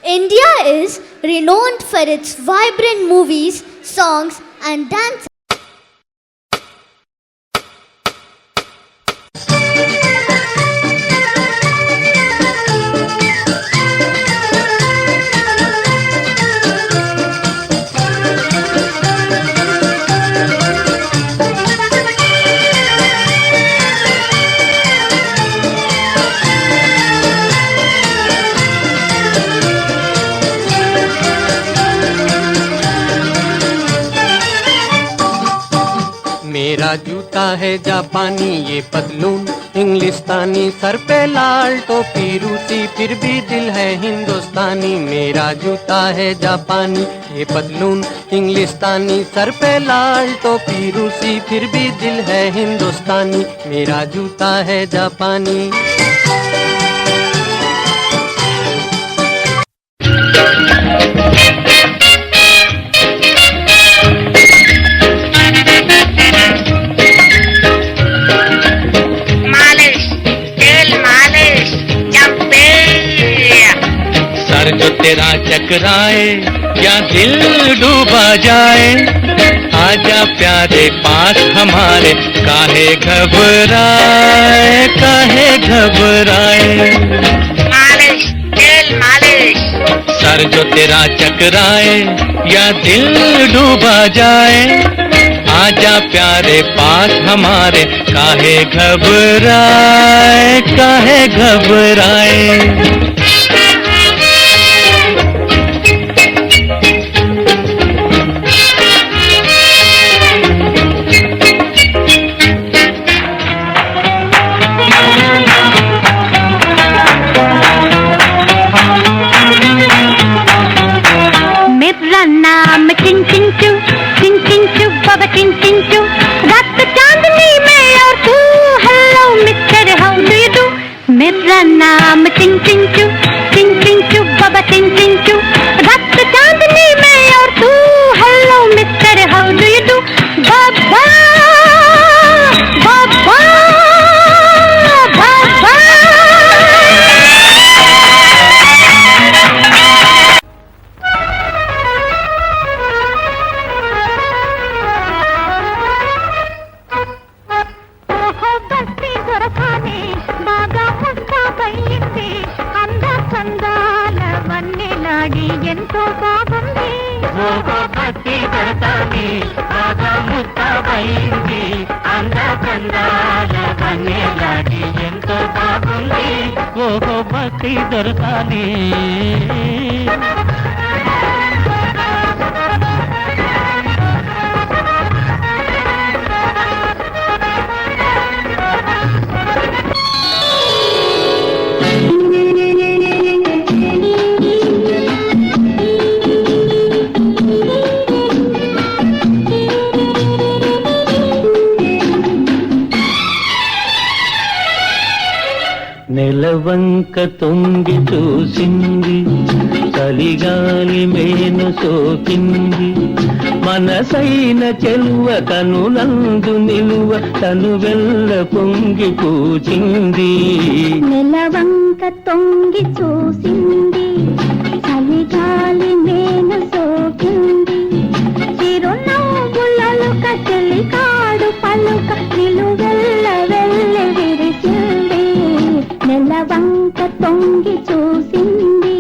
India is renowned for its vibrant movies, songs, and dances. मेरा जूता है जापानी, ये पतलून इंग्लिस्तानी, सर पे लाल टोपी रूसी, फिर भी दिल है हिंदुस्तानी। मेरा जूता है जापानी, ये पतलून इंग्लिस्तानी, सर पे लाल टोपी रूसी, फिर भी दिल है हिंदुस्तानी। मेरा जूता है जापानी। जो तेरा चकराए क्या दिल डूबा जाए, आजा प्यारे पास हमारे, काहे घबराए काहे घबराए। मालिश तेल मालिश। सर जो तेरा चकराए या दिल डूबा जाए, आजा प्यारे पास हमारे, काहे घबराए काहे घबराए। नाम चिंचिंचू चिंचिंचू बाबा चिंचिंचू, रात चांदनी में और तू, hello mister how do you do. मेरा नाम चिंचिंचू चिंचिंचू बाबा चिंचिंचू, रात चांदनी में और तू, hello mister how do you do. बाबा बाबा बाबा। భక్తి దొరకాలి నెలవంక తొంగి చూసింది, చలిగాలి మేను సోకింది, మనసైన చెలువ కనులందు నిలువ, తను వెల్ల పొంగి పూచింది. నెలవంక తొంగి చూసింది, చలిగాలి మేను సోకింది, చిరునవ్వులొలుక చెలికాడు పలుక, నిలువెల్ల వెళ్ళి విరిచింది. నెలవంక తొంగి చూసింది.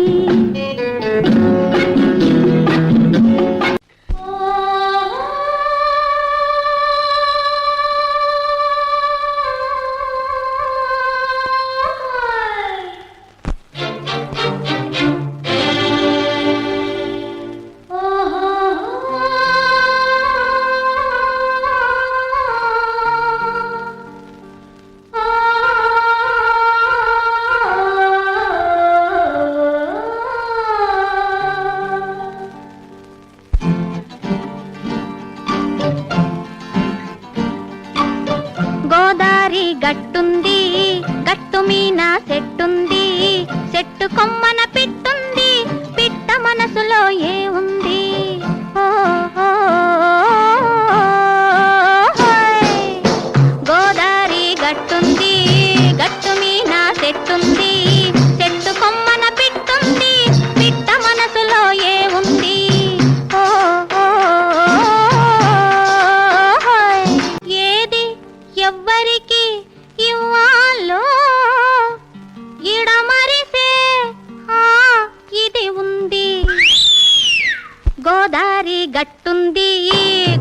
చెట్టుంది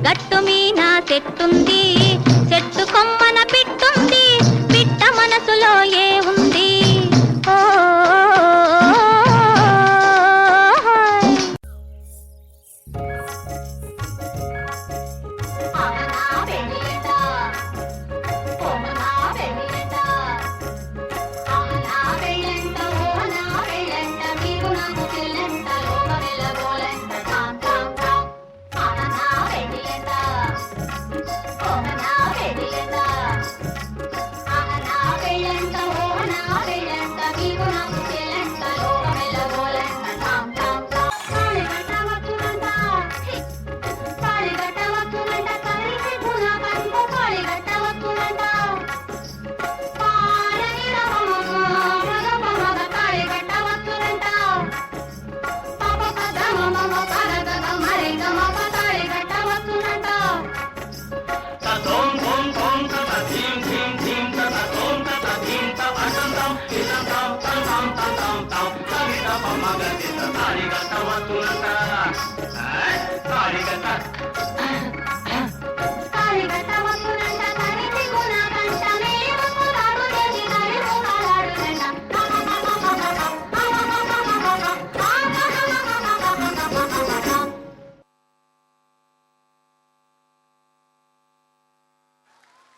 గట్టు మీన చెట్టుంది చెట్టు కొమ్మన పిట్టుంది పిట్ట మనసులో ఏ ఉంది ఓ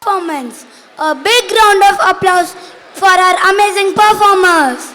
Performance. A big round of applause for our amazing performers.